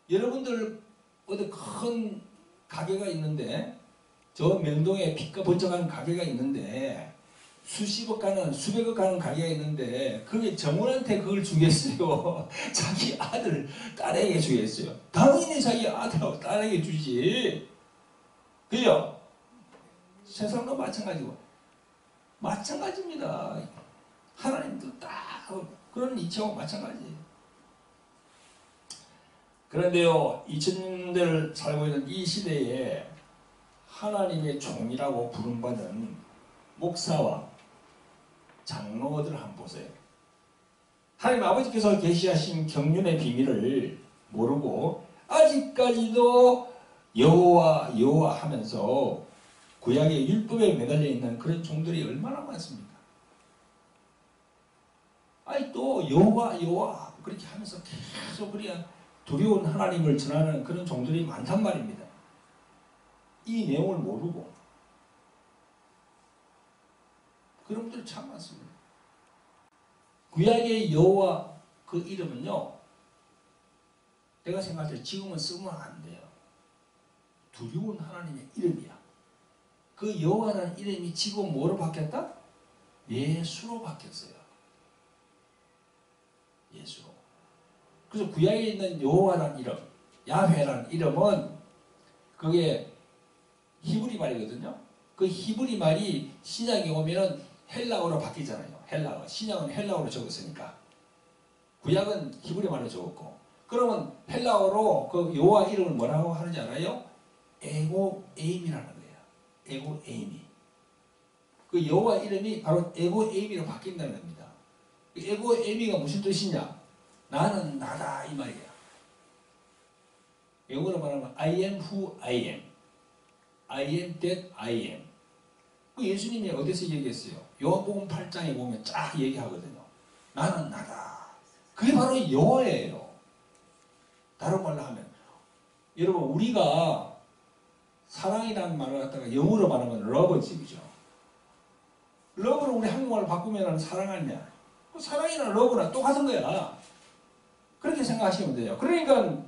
여러분들 어디 큰 가게가 있는데 저 명동에 빛과 번쩍하는 가게가 있는데 수십억 가는 수백억 가는 가게가 있는데 그게 정원한테 그걸 주겠어요? 자기 아들 딸에게 주겠어요? 당연히 자기 아들하고 딸에게 주지. 그죠? 세상도 마찬가지고 마찬가지입니다. 하나님도 딱 그런 이치하고 마찬가지예요. 그런데요, 2000년대를 살고 있는 이 시대에 하나님의 종이라고 부름받는 목사와 장로들을 한번 보세요. 하나님 아버지께서 계시하신 경륜의 비밀을 모르고 아직까지도 여호와 여호와 하면서 구약의 율법에 매달려 있는 그런 종들이 얼마나 많습니까? 아니 또 여호와 여호와 그렇게 하면서 계속 그냥 두려운 하나님을 전하는 그런 종들이 많단 말입니다. 이 내용을 모르고 그런 분들 참 많습니다. 구약의 여호와 그 이름은요, 내가 생각할 때 지금은 쓰면 안 돼요. 두려운 하나님의 이름이야. 그 여호와라는 이름이 지금 뭐로 바뀌었다? 예수로 바뀌었어요. 예수로. 그래서 구약에 있는 여호와라는 이름, 야훼라는 이름은 그게 히브리 말이거든요. 그 히브리 말이 신약에 오면은 헬라어로 바뀌잖아요. 헬라어. 신약은 헬라어로 적었으니까. 구약은 히브리 말로 적었고. 그러면 헬라어로 그 여호와 이름을 뭐라고 하는지 알아요? 에고에임이라는 거예요. 에고에임이. 그 여호와 이름이 바로 에고에임이로 바뀐다는 겁니다. 에고에임이가 무슨 뜻이냐? 나는 나다 이 말이야. 영어로 말하면 I am who I am. I am that I am. 그 예수님이 어디서 얘기했어요? 요한복음 8장에 보면 쫙 얘기하거든요. 나는 나다. 그게 바로 여호와예요. 다른 말로 하면 여러분 우리가 사랑이라는 말을 갖다가 영어로 말하면 러브지, 그죠? 러브를 우리 한국말로 바꾸면 사랑 아니냐? 사랑이나 러브나 똑같은 거야. 그렇게 생각하시면 돼요. 그러니까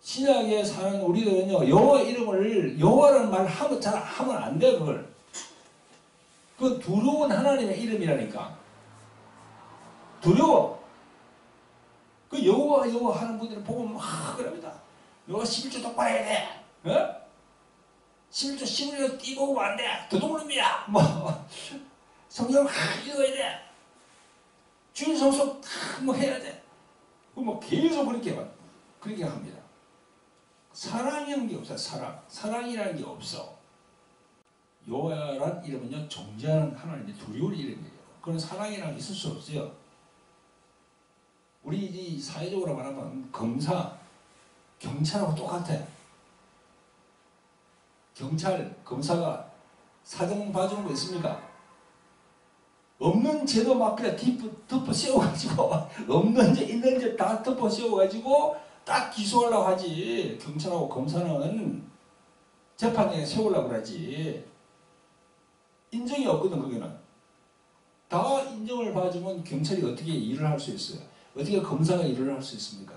신약에 사는 우리들은요, 여호와 이름을 여호와라는 말을 하면 잘 하면 안 돼. 그걸. 그 두려운 하나님의 이름이라니까. 두려워. 그 여호와 여호와 하는 분들을 보면 막 그럽니다. 너가 11조 똑바로 해야 돼. 어? 11조 11조 띄고 오면 안 돼. 도둑놈이야. 뭐 성경을 읽어야 돼. 주일 성수 뭐 해야 돼. 뭐 계속 그렇게 합니다. 사랑이라는 게 없어요. 사랑이라는 게 없어. 여호와라는 이름은요, 존재하는 하나님의 두려운 이름이에요. 그런 사랑이라는 게 있을 수 없어요. 우리 이 사회적으로 말하면 검사, 경찰하고 똑같아. 검사가 사정 봐주는 거 있습니까? 없는 죄도 막 그냥 덮어 씌워가지고 없는 죄 있는 죄 다 덮어 씌워가지고 딱 기소하려고 하지. 경찰하고 검사는 재판장에 세우려고 그러지. 인정이 없거든. 거기는 다 인정을 봐주면 경찰이 어떻게 일을 할 수 있어요? 어떻게 검사가 일을 할 수 있습니까?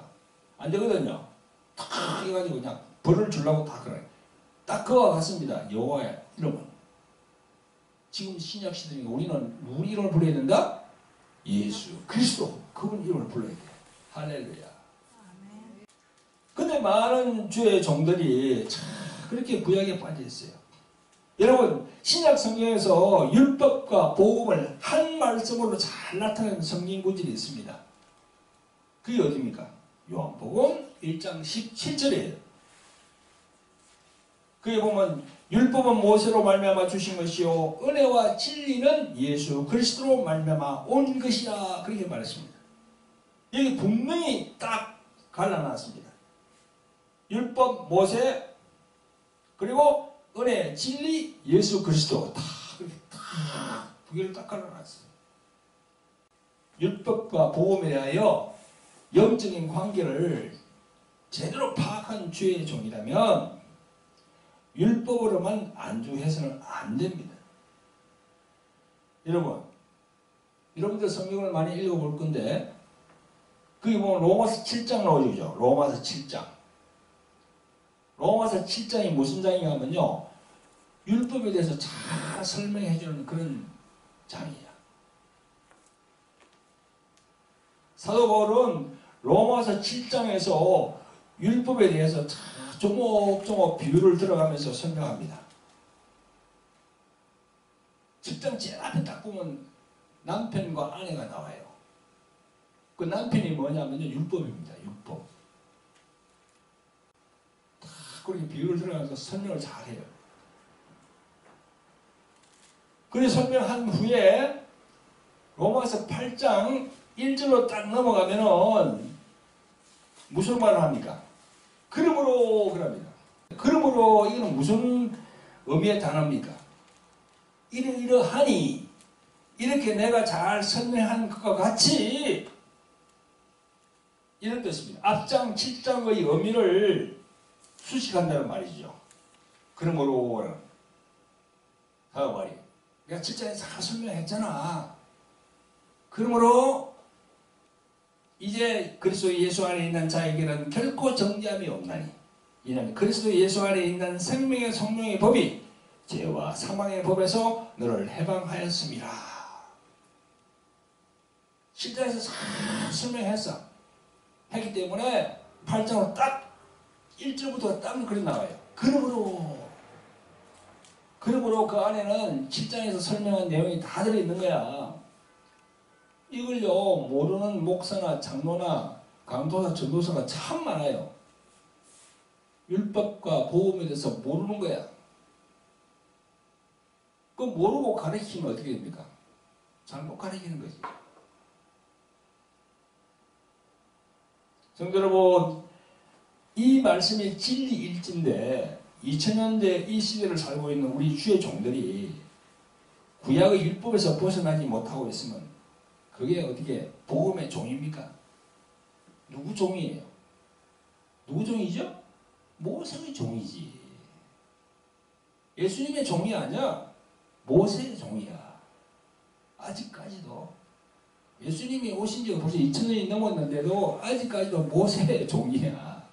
안 되거든요. 딱 해가지고 그냥 벌을 주려고 다 그래. 딱 그와 같습니다. 여호와의 이름은. 지금 신약 시대에 우리는 누구 이름을 불러야 된다? 예수 그리스도. 그분 이름을 불러야 돼. 할렐루야. 근데 많은 주의 종들이 참 그렇게 구약에 빠져 있어요. 여러분, 신약 성경에서 율법과 복음을 한 말씀으로 잘 나타내는 성경 구절이 있습니다. 그게 어디입니까? 요한복음 1장 17절이에요. 그에 보면 율법은 모세로 말미암아 주신 것이요 은혜와 진리는 예수 그리스도로 말미암아 온 것이라 그렇게 말했습니다. 여기 분명히 딱 갈라놨습니다. 율법 모세 그리고 은혜 진리 예수 그리스도 다 그렇게 딱 두 개를 딱 갈라놨어요. 율법과 복음에 대하여 영적인 관계를 제대로 파악한 주의 종이라면 율법으로만 안주해서는 안 됩니다. 여러분들 성경을 많이 읽어볼 건데 거기 보면 로마서 7장 나오죠. 로마서 7장. 로마서 7장이 무슨 장이냐 하면요, 율법에 대해서 잘 설명해주는 그런 장이야. 사도 바울은 로마서 7장에서 율법에 대해서 조목조목 비유를 들어가면서 설명합니다. 7장 제일 앞에 딱 보면 남편과 아내가 나와요. 그 남편이 뭐냐면요, 율법입니다. 율법. 딱 그렇게 비유를 들어가면서 설명을 잘해요. 그래서 설명한 후에 로마서 8장 1절로 딱 넘어가면은 무슨 말을 합니까? 그러므로 그럽니다. 그러므로 이거는 무슨 의미의 단어입니까? 이러하니 이렇게 내가 잘 설명한 것과 같이 이런 뜻입니다. 앞장 7장의 의미를 수식한다는 말이죠. 그러므로 다음 말이 내가 7장에서 다 설명했잖아. 그러므로 이제 그리스도 예수 안에 있는 자에게는 결코 정죄함이 없나니 이는 그리스도 예수 안에 있는 생명의 성령의 법이 죄와 사망의 법에서 너를 해방하였습니다. 7장에서 다 설명했어. 했기 때문에 8장으로 딱 1절부터 딱 그리 나와요. 그러므로 그 안에는 7장에서 설명한 내용이 다 들어있는 거야. 이걸요 모르는 목사나 장로나 강도사 전도사가 참 많아요. 율법과 복음에 대해서 모르는 거야. 그 모르고 가르치면 어떻게 됩니까? 잘못 가르치는 거지. 성도 여러분, 이 말씀이 진리일진데 2000년대 이 시대를 살고 있는 우리 주의 종들이 구약의 율법에서 벗어나지 못하고 있으면 그게 어떻게 복음의 종입니까? 누구 종이에요? 누구 종이죠? 모세의 종이지. 예수님의 종이 아니야. 모세의 종이야. 아직까지도. 예수님이 오신 지가 벌써 2000년이 넘었는데도 아직까지도 모세의 종이야.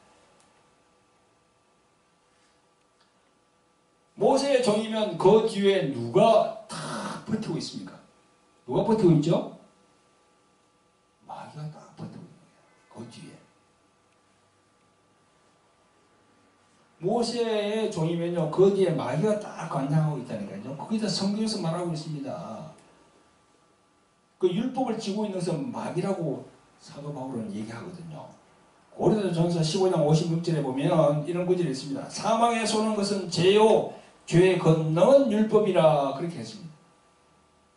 모세의 종이면 그 뒤에 누가 다 버티고 있습니까? 누가 버티고 있죠? 마귀가 딱 버티고 있는 거야. 그 뒤에. 모세의 종이면요, 그 뒤에 마귀가 딱 관장하고 있다니까요. 거기다 성경에서 말하고 있습니다. 그 율법을 지고 있는 것은 마귀라고 사도 바울은 얘기하거든요. 고린도전서 15장 56절에 보면 이런 구절이 있습니다. 사망에 쏘는 것은 죄요, 죄의 건너는 율법이라 그렇게 했습니다.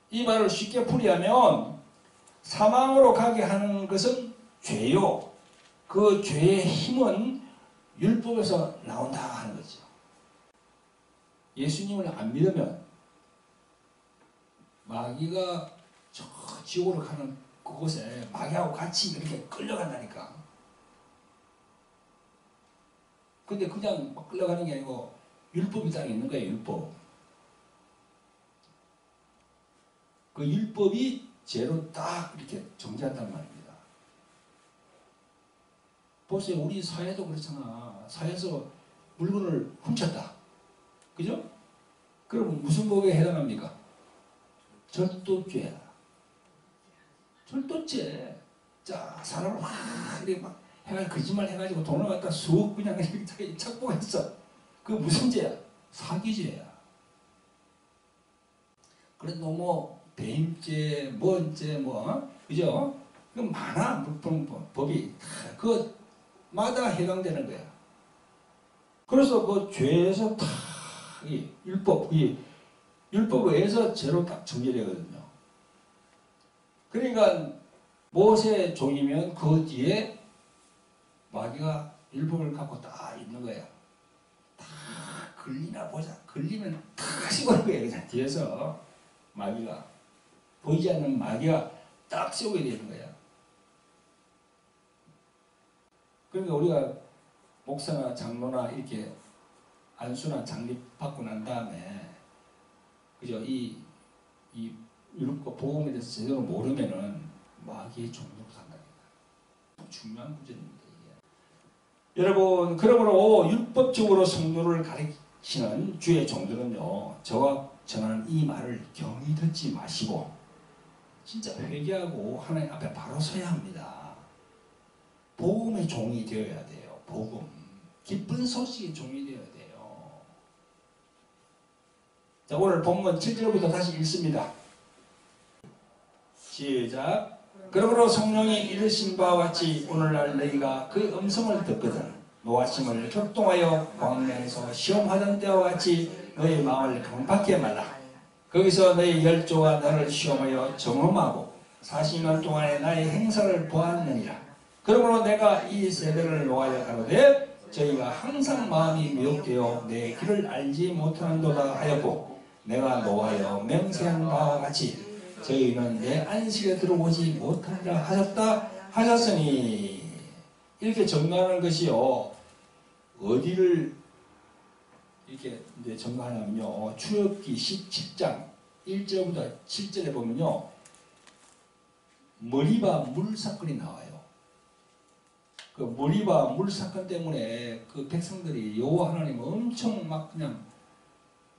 이 말을 쉽게 풀이하면 사망으로 가게 하는 것은 죄요. 그 죄의 힘은 율법에서 나온다 하는 거죠. 예수님을 안 믿으면 마귀가 저 지옥으로 가는 그곳에 마귀하고 같이 이렇게 끌려간다니까. 근데 그냥 막 끌려가는 게 아니고 율법이 딱 있는 거예요. 율법. 그 율법이 죄로 딱 이렇게 정죄한단 말입니다. 보세요. 우리 사회도 그렇잖아. 사회에서 물건을 훔쳤다. 그죠? 그럼 무슨 법에 해당합니까? 절도죄야. 절도죄. 자, 사람을 막 이렇게 막 해가지고 거짓말 해가지고 돈을 갖다 쑥 그냥 이렇게 착복했어. 그게 무슨 죄야? 사기죄야. 그래도 뭐 배임죄, 뭔죄, 뭐 그죠? 그 많아 법이 그마다 해당되는 거야. 그래서 그 죄에서 다 이 율법에 의해서 죄로 딱 정죄되거든요. 그러니까 모세의 종이면 그 뒤에 마귀가 율법을 갖고 딱 있는 거야. 다 걸리나 보자. 걸리면 탁 씹어는 거야. 그냥 뒤에서 마귀가. 보이지 않는 마귀가 딱 씹게 되는 거야. 그러니까 우리가 목사나 장로나 이렇게 안수나 장립받고 난 다음에 그죠? 이 율법과 복음에 대해서 제대로 모르면은 마귀의 종로로 산다니까. 중요한 구절입니다. 이게. 여러분, 그러므로 율법적으로 성도를 가르치는 주의 종들은요, 저와 전하는 이 말을 경히 듣지 마시고 진짜 회개하고 하나님 앞에 바로 서야 합니다. 복음의 종이 되어야 돼요. 복음. 기쁜 소식의 종이 되어야 돼요. 자, 오늘 본문 7절부터 다시 읽습니다. 시작. 그러므로 성령이 이르신 바와 같이 오늘날 너희가 그의 음성을 듣거든 노하심을 격동하여 광야에서 시험하던 때와 같이 너희 마음을 강팍하게 말라. 거기서 너희 열조가 너를 시험하여 정험하고 40년 동안의 나의 행사를 보았느니라. 그러므로 내가 이 세대를 놓아야 가로되 저희가 항상 마음이 미혹되어 내 길을 알지 못하는도다 하였고 내가 노하여 맹세한 바와 같이 저희는 내 안식에 들어오지 못하리라 하셨다 하셨으니. 이렇게 정리하는 것이요, 어디를 이렇게 이제 정리하냐면요, 출애굽기 17장 1절부터 7절에 보면요, 머리바 물 사건이 나와요. 그 머리바 물 사건 때문에 그 백성들이 여호와 하나님 엄청 막 그냥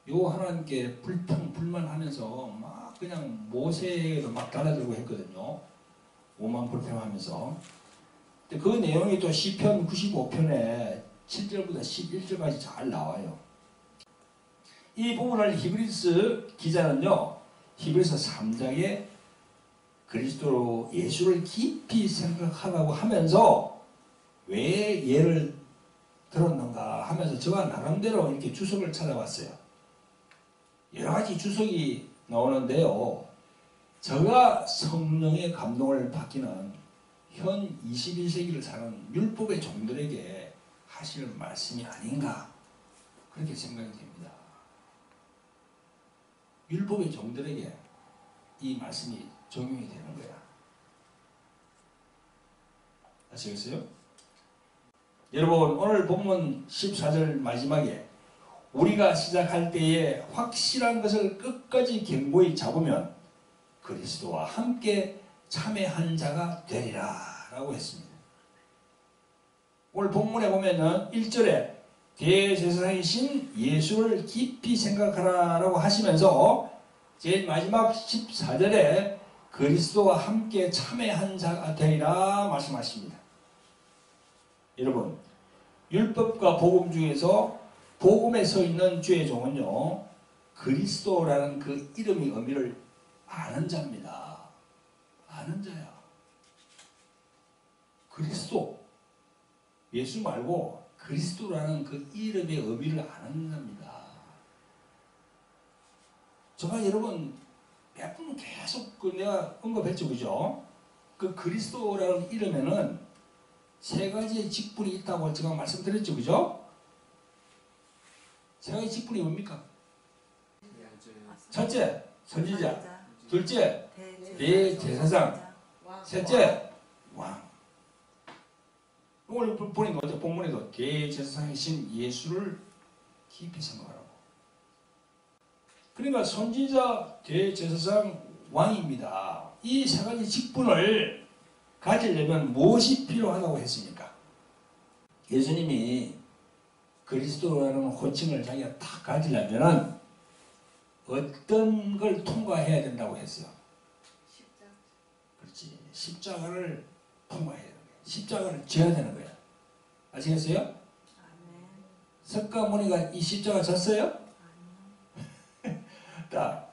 여호와 하나님께 불만하면서 막 그냥 모세에도 막 달라들고 했거든요. 오만 불평하면서. 그 내용이 또 시편 95편에 7절부터 11절까지 잘 나와요. 이 부분을 히브리서 기자는요, 히브리서 3장에 그리스도로 예수를 깊이 생각하라고 하면서 왜 예를 들었는가 하면서 저가 나름대로 이렇게 주석을 찾아봤어요. 여러 가지 주석이 나오는데요, 저가 성령의 감동을 받기는 현 21세기를 사는 율법의 종들에게 하실 말씀이 아닌가, 그렇게 생각이 됩니다. 율법의 종들에게 이 말씀이 적용이 되는 거야. 아시겠어요? 여러분, 오늘 본문 14절 마지막에 우리가 시작할 때에 확실한 것을 끝까지 견고히 잡으면 그리스도와 함께 참여한 자가 되리라 라고 했습니다. 오늘 본문에 보면은 1절에 대제사장이신 예수를 깊이 생각하라 라고 하시면서 제일 마지막 14절에 그리스도와 함께 참여한 자가 되리라 말씀하십니다. 여러분, 율법과 복음 중에서 복음에 서 있는 주의 종은요, 그리스도라는 그 이름의 의미를 아는 자입니다. 아는 자야. 그리스도, 예수 말고 그리스도라는 그 이름의 의미를 아는 자입니다. 제가 여러분 몇 번 계속 내가 언급했죠, 그죠? 그 그리스도라는 이름에는 세 가지의 직분이 있다고 제가 말씀드렸죠, 그죠? 세 가지 직분이 뭡니까? 첫째, 선지자. 둘째, 대제사장. 셋째, 왕. 오늘 보니까 어제 본문에도 대제사장이신 예수를 깊이 생각하라고. 그러니까 선지자, 대제사장, 왕입니다. 이 세 가지 직분을 가지려면 무엇이 필요하다고 했습니까? 예수님이 그리스도라는 호칭을 자기가 딱 가지려면 어떤 걸 통과해야 된다고 했어요? 십자가. 그렇지. 십자가를 통과해야 되는 거야. 십자가를 져야 되는 거야. 아시겠어요? 아멘. 석가모니가 이 십자가 졌어요? 아니요. 자,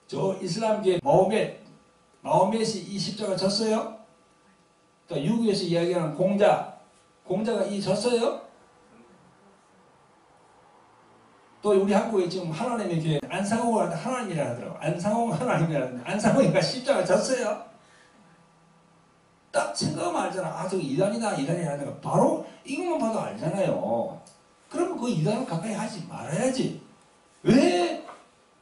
저 이슬람계 마호멧이 이 십자가 졌어요? 또 유교에서 이야기하는 공자가 이 졌어요? 또 우리 한국에 지금 하나님이 이렇게 안상홍을 하나님이라 하더라고. 안상홍 하나님이라 하는데 안상홍이가 십자가 졌어요? 딱 생각하면 알잖아. 아, 저 이단이다 하다가 바로 이것만 봐도 알잖아요. 그러면 그 이단을 가까이 하지 말아야지. 왜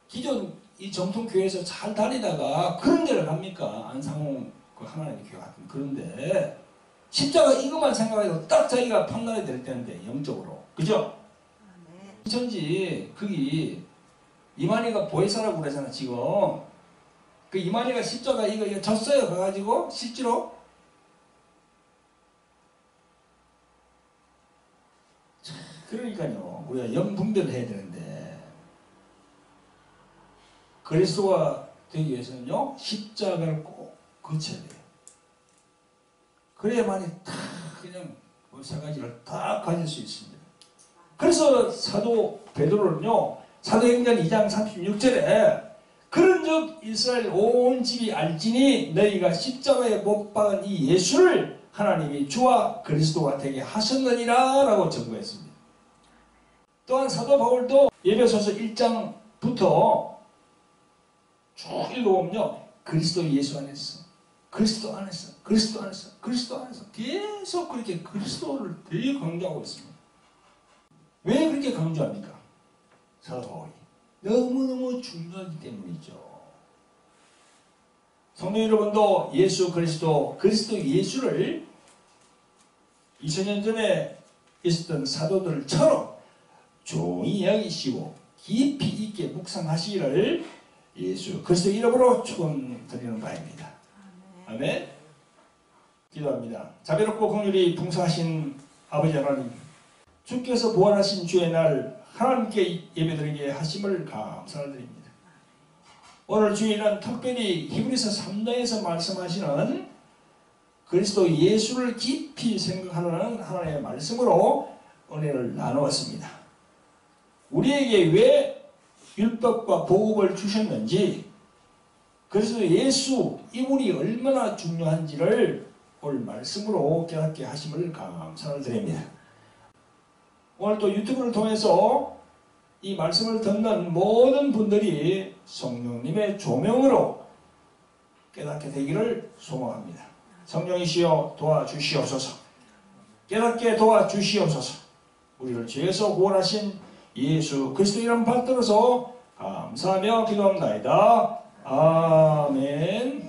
기존 이 정통교회에서 잘 다니다가 그런 데를 갑니까? 안상홍 그 하나님의 교회 같은 그런데 십자가 이것만 생각해도 딱 자기가 판단이 될 때인데 영적으로. 그죠? 천지 거기 이만희가 보혜사라고 그러잖아 지금. 그 이만희가 십자가 이거 졌어요 가가지고 실제로. 그러니까요, 우리가 영분별을 해야 되는데 그리스도가 되기 위해서는요 십자가를 꼭 거쳐야 돼요. 그래야만이 다 그냥 그 세 가지를 다 가질 수 있습니다. 그래서 사도 베드로는요, 사도행전 2장 36절에 그런즉 이스라엘 온 집이 알지니 너희가 십자가에 못 박은 이 예수를 하나님이 주와 그리스도가 되게 하셨느니라 라고 증거했습니다. 또한 사도 바울도 에베소서 1장부터 쭉 읽어보면요. 그리스도 예수 안에서, 그리스도 안에서, 그리스도 안에서, 그리스도 안에서 계속 그렇게 그리스도를 되게 강조하고 있습니다. 왜 그렇게 강조합니까? 서로이 너무너무 중요하기 때문이죠. 성도 여러분도 예수 그리스도, 그리스도 예수를 2000년 전에 있었던 사도들처럼 종이 여기시고 깊이 있게 묵상하시기를 예수 그리스도 이름으로 축원드리는 바입니다. 아멘. 기도합니다. 자비롭고 긍휼이 풍성하신 아버지 하나님, 주께서 부활하신 주의 날 하나님께 예배드리게 하심을 감사드립니다. 오늘 주일은 특별히 히브리서 3장에서 말씀하시는 그리스도 예수를 깊이 생각하는 하나님의 말씀으로 은혜를 나누었습니다. 우리에게 왜 율법과 복음을 주셨는지, 그리스도 예수 이분이 얼마나 중요한지를 오늘 말씀으로 깨닫게 하심을 감사를 드립니다. 오늘 또 유튜브를 통해서 이 말씀을 듣는 모든 분들이 성령님의 조명으로 깨닫게 되기를 소망합니다. 성령이시여 도와주시옵소서. 깨닫게 도와주시옵소서. 우리를 죄에서 구원하신 예수 그리스도 이름 받들어서 감사하며 기도합니다. 아멘.